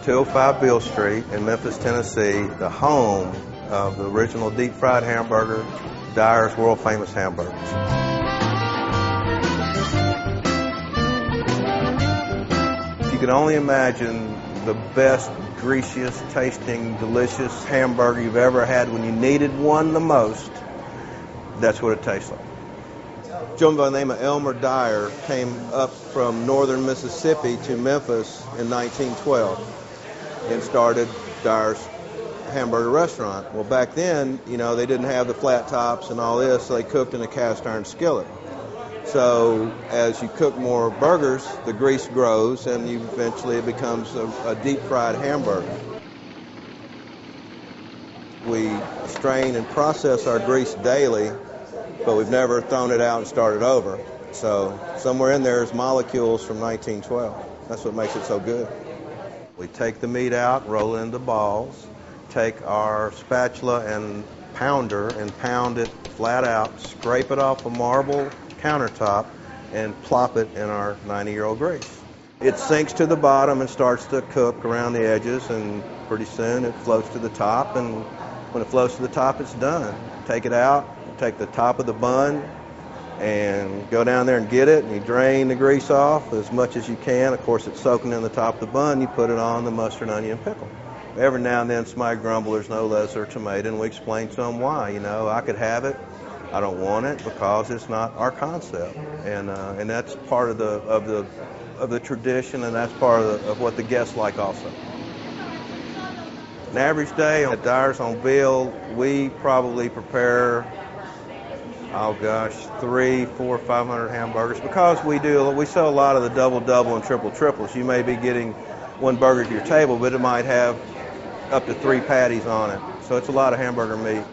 205 Beale Street in Memphis, Tennessee, the home of the original deep-fried hamburger, Dyer's world-famous hamburgers. You can only imagine the best, greasiest, tasting, delicious hamburger you've ever had when you needed one the most. That's what it tastes like. A gentleman by the name of Elmer Dyer came up from northern Mississippi to Memphis in 1912 and started Dyer's hamburger restaurant. Well, back then, they didn't have the flat tops and all this, so they cooked in a cast iron skillet. So as you cook more burgers, the grease grows, and eventually it becomes a deep-fried hamburger. We strain and process our grease daily, but we've never thrown it out and started over. So somewhere in there is molecules from 1912. That's what makes it so good. We take the meat out, roll it into balls, take our spatula and pounder and pound it flat out, scrape it off a marble countertop, and plop it in our 90-year-old grease. It sinks to the bottom and starts to cook around the edges, and pretty soon it floats to the top, and when it floats to the top, it's done. Take it out, take the top of the bun, and go down there and get it, and you drain the grease off as much as you can. Of course, it's soaking in the top of the bun. You put it on the mustard, onion, and pickle. Every now and then somebody grumbles there's no lettuce or tomato, and we explain to them why. I could have it. I don't want it because it's not our concept, and that's part of the tradition, and that's part of what the guests like also. An average day at Dyer's on Beale, we probably prepare 300, 400, 500 hamburgers because we sell a lot of the double and triples. You may be getting one burger to your table, but it might have up to 3 patties on it, so it's a lot of hamburger meat.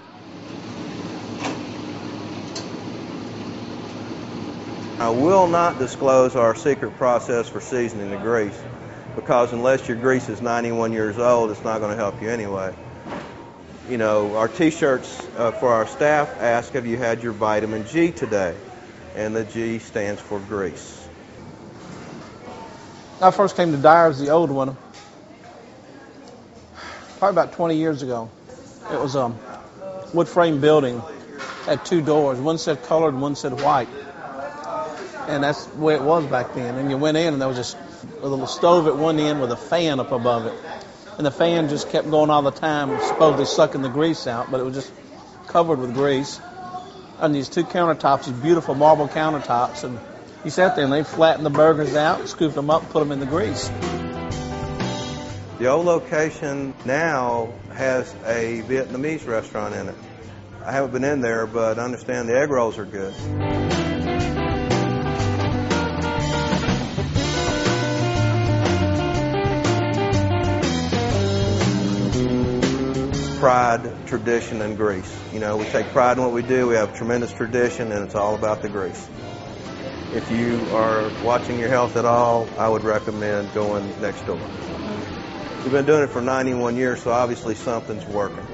I will not disclose our secret process for seasoning the grease because unless your grease is 91 years old, it's not going to help you anyway. Our T-shirts for our staff ask, have you had your vitamin G today? And the G stands for grease. I first came to Dyer's, the old one, probably about 20 years ago. It was a wood frame building, had 2 doors. One said colored and one said white. And that's the way it was back then. And you went in, and there was just a little stove at one end with a fan up above it. And the fan just kept going all the time, supposedly sucking the grease out, but it was just covered with grease. And these 2 countertops, these beautiful marble countertops, and you sat there and they flattened the burgers out, scooped them up, put them in the grease. The old location now has a Vietnamese restaurant in it. I haven't been in there, but I understand the egg rolls are good. Pride, tradition, and grease. We take pride in what we do. We have tremendous tradition, and it's all about the grease. If you are watching your health at all, I would recommend going next door. We've been doing it for 91 years, so obviously something's working.